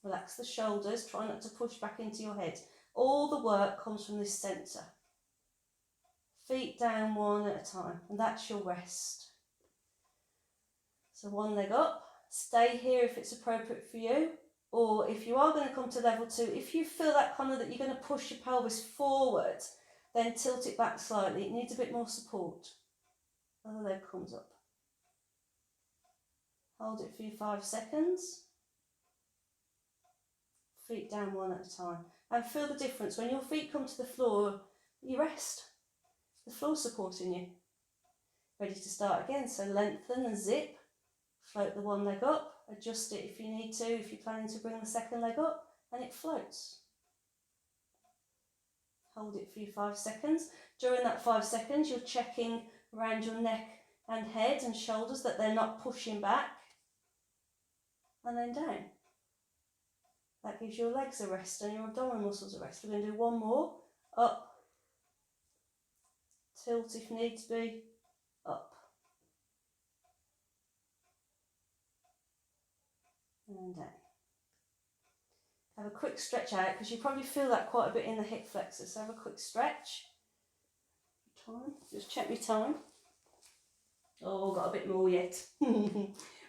Relax the shoulders, try not to push back into your head. All the work comes from this centre. Feet down one at a time, and that's your rest. So one leg up, stay here if it's appropriate for you, or if you are going to come to level 2, if you feel that kind of that you're going to push your pelvis forward, then tilt it back slightly. It needs a bit more support. Other leg comes up. Hold it for your 5 seconds. Feet down one at a time. And feel the difference. When your feet come to the floor, you rest. The floor's supporting you. Ready to start again. So lengthen and zip. Float the one leg up. Adjust it if you need to, if you're planning to bring the second leg up, and it floats. Hold it for your 5 seconds. During that 5 seconds, you're checking around your neck and head and shoulders, that they're not pushing back. And then down. That gives your legs a rest and your abdominal muscles a rest. We're going to do one more. Up. Tilt if needs be. Up. And down. Have a quick stretch out, because you probably feel that quite a bit in the hip flexors. So have a quick stretch. Time. Just check my time. Oh, got a bit more yet.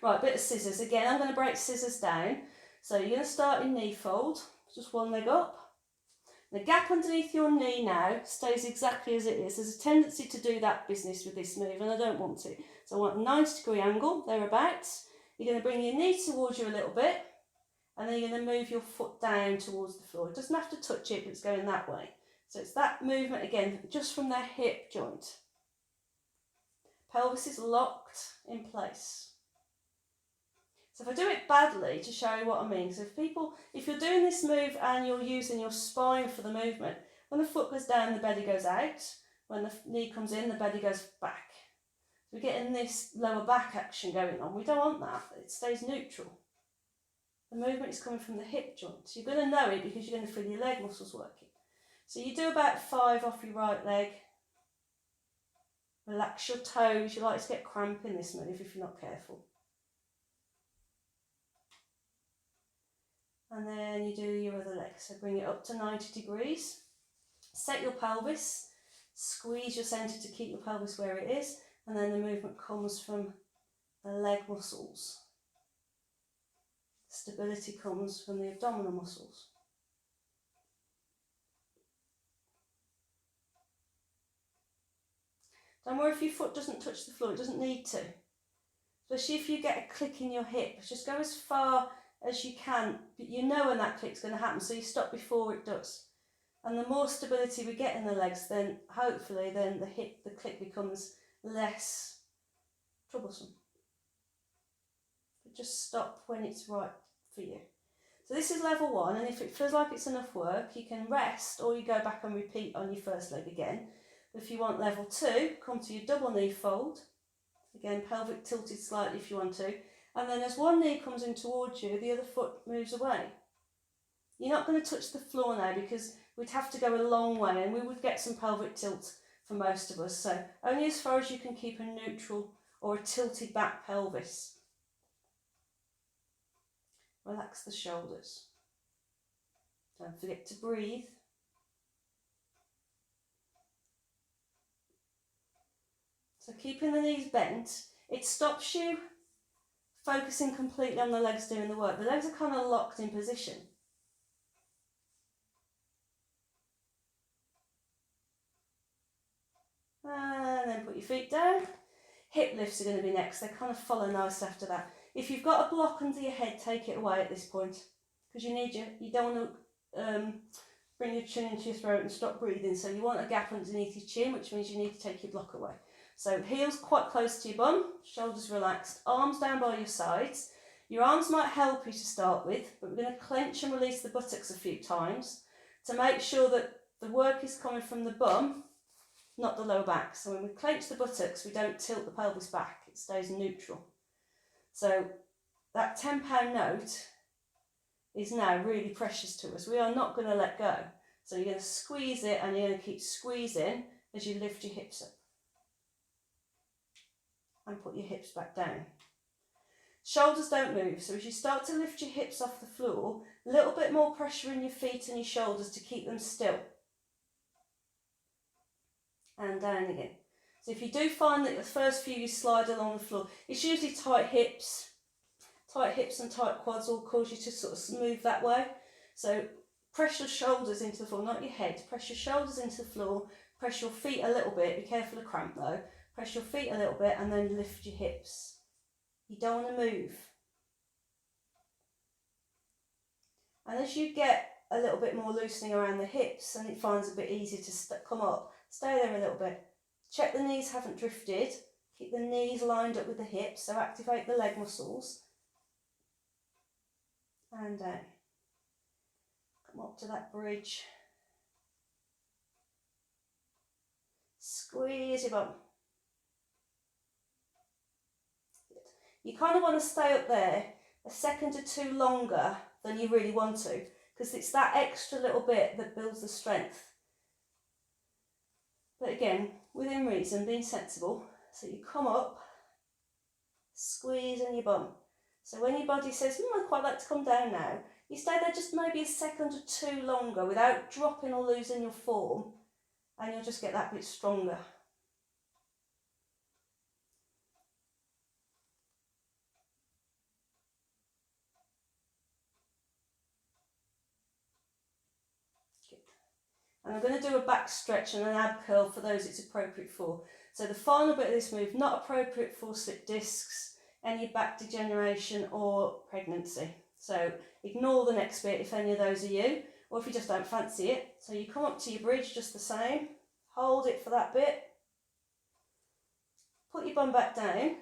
Right, bit of scissors. Again, I'm going to break scissors down. So you're going to start in knee fold, just one leg up. The gap underneath your knee now stays exactly as it is. There's a tendency to do that business with this move, and I don't want to. So I want a 90-degree angle, thereabouts. You're going to bring your knee towards you a little bit, and then you're going to move your foot down towards the floor. It doesn't have to touch it, but it's going that way. So it's that movement again, just from their hip joint. Pelvis is locked in place. So if I do it badly, to show you what I mean, so if you're doing this move and you're using your spine for the movement, when the foot goes down, the belly goes out. When the knee comes in, the belly goes back. So we're getting this lower back action going on. We don't want that. It stays neutral. The movement is coming from the hip joint. You're going to know it because you're going to feel your leg muscles working. So you do about 5 off your right leg. Relax your toes. You like to get cramp in this move if you're not careful. And then you do your other leg. So bring it up to 90 degrees. Set your pelvis. Squeeze your centre to keep your pelvis where it is. And then the movement comes from the leg muscles. Stability comes from the abdominal muscles. Don't worry if your foot doesn't touch the floor. It doesn't need to. Especially if you get a click in your hip. Just go as far as you can, but you know when that click's going to happen, so you stop before it does. And the more stability we get in the legs, then hopefully then the click becomes less troublesome. But just stop when it's right for you. So this is level 1, and if it feels like it's enough work, you can rest or you go back and repeat on your first leg again. If you want level 2, come to your double knee fold. Again, pelvic tilted slightly if you want to. And then as one knee comes in towards you, the other foot moves away. You're not going to touch the floor now because we'd have to go a long way and we would get some pelvic tilt for most of us. So only as far as you can keep a neutral or a tilted back pelvis. Relax the shoulders. Don't forget to breathe. So keeping the knees bent, it stops you focusing completely on the legs doing the work. The legs are kind of locked in position. And then put your feet down. Hip lifts are going to be next. They kind of follow nice after that. If you've got a block under your head, take it away at this point. Because you don't want to bring your chin into your throat and stop breathing. So you want a gap underneath your chin, which means you need to take your block away. So heels quite close to your bum, shoulders relaxed, arms down by your sides. Your arms might help you to start with, but we're going to clench and release the buttocks a few times to make sure that the work is coming from the bum, not the lower back. So when we clench the buttocks, we don't tilt the pelvis back, it stays neutral. So that £10 note is now really precious to us. We are not going to let go. So you're going to squeeze it and you're going to keep squeezing as you lift your hips up. And put your hips back down. Shoulders don't move, so as you start to lift your hips off the floor, a little bit more pressure in your feet and your shoulders to keep them still. And down again. So if you do find that the first few you slide along the floor, it's usually tight hips and tight quads will cause you to sort of move that way. So press your shoulders into the floor, not your head. Press your shoulders into the floor, press your feet a little bit, be careful of cramp though. Press your feet a little bit and then lift your hips. You don't want to move. And as you get a little bit more loosening around the hips and it finds a bit easier to come up, stay there a little bit. Check the knees haven't drifted. Keep the knees lined up with the hips, so activate the leg muscles. And down. Come up to that bridge. Squeeze your bum. you kind of want to stay up there a second or two longer than you really want to, because it's that extra little bit that builds the strength. But again, within reason, being sensible. So you come up, squeeze in your bum. So when your body says, I'd quite like to come down now, you stay there just maybe a second or two longer without dropping or losing your form, and you'll just get that bit stronger. And I'm going to do a back stretch and an ab curl for those it's appropriate for. So the final bit of this move, not appropriate for slip discs, any back degeneration or pregnancy. So ignore the next bit if any of those are you, or if you just don't fancy it. So you come up to your bridge just the same, hold it for that bit, put your bum back down,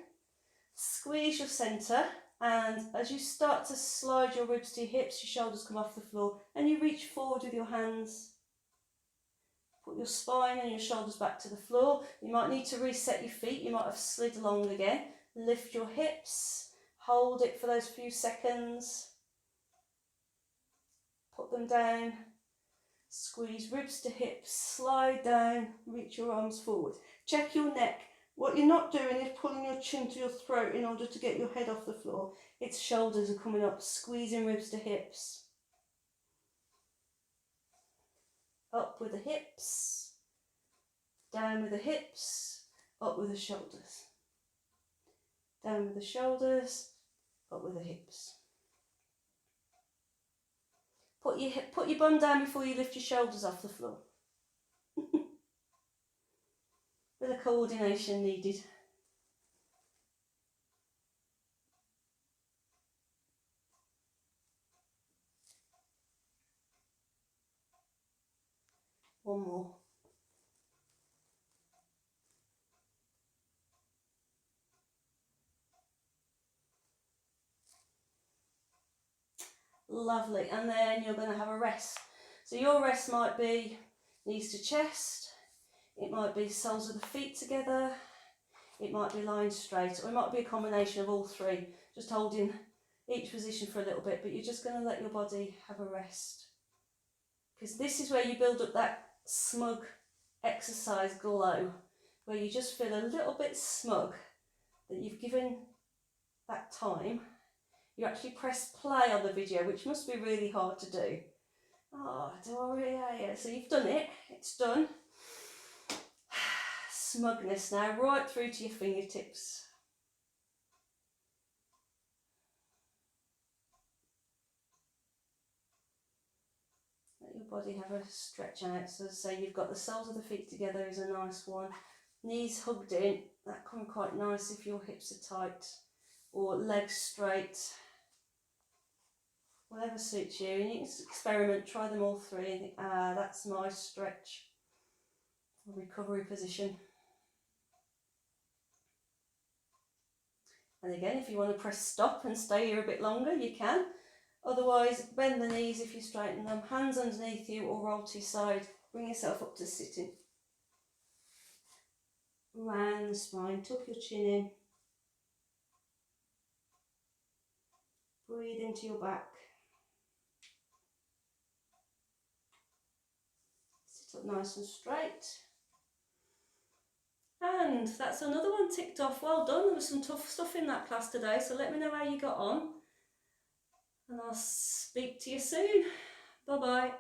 squeeze your centre, and as you start to slide your ribs to your hips, your shoulders come off the floor, and you reach forward with your hands. Put your spine and your shoulders back to the floor. You might need to reset your feet. You might have slid along again. Lift your hips. Hold it for those few seconds. Put them down. Squeeze ribs to hips. Slide down. Reach your arms forward. Check your neck. What you're not doing is pulling your chin to your throat in order to get your head off the floor. Its shoulders are coming up. Squeezing ribs to hips. Up with the hips, down with the hips, up with the shoulders. Down with the shoulders, up with the hips. Put your bum down before you lift your shoulders off the floor. Bit of coordination needed. One more. Lovely, and then you're going to have a rest. So your rest might be knees to chest, it might be soles of the feet together, it might be lying straight, or it might be a combination of all three, just holding each position for a little bit, but you're just going to let your body have a rest. Because this is where you build up that smug exercise glow, where you just feel a little bit smug that you've given that time. You actually press play on the video, which must be really hard to do. Oh, yeah. So you've done it, it's done. Smugness now, right through to your fingertips. Let your body have a stretch out. So say you've got the soles of the feet together is a nice one. Knees hugged in, that can be quite nice if your hips are tight. Or legs straight. Whatever suits you, and you can experiment, try them all three and think, that's my stretch, recovery position. And again, if you want to press stop and stay here a bit longer, you can. Otherwise, bend the knees if you straighten them, hands underneath you or roll to your side, bring yourself up to sitting. Round the spine, tuck your chin in. Breathe into your back. Sit up nice and straight. And that's another one ticked off. Well done. There was some tough stuff in that class today, so let me know how you got on. And I'll speak to you soon. Bye bye.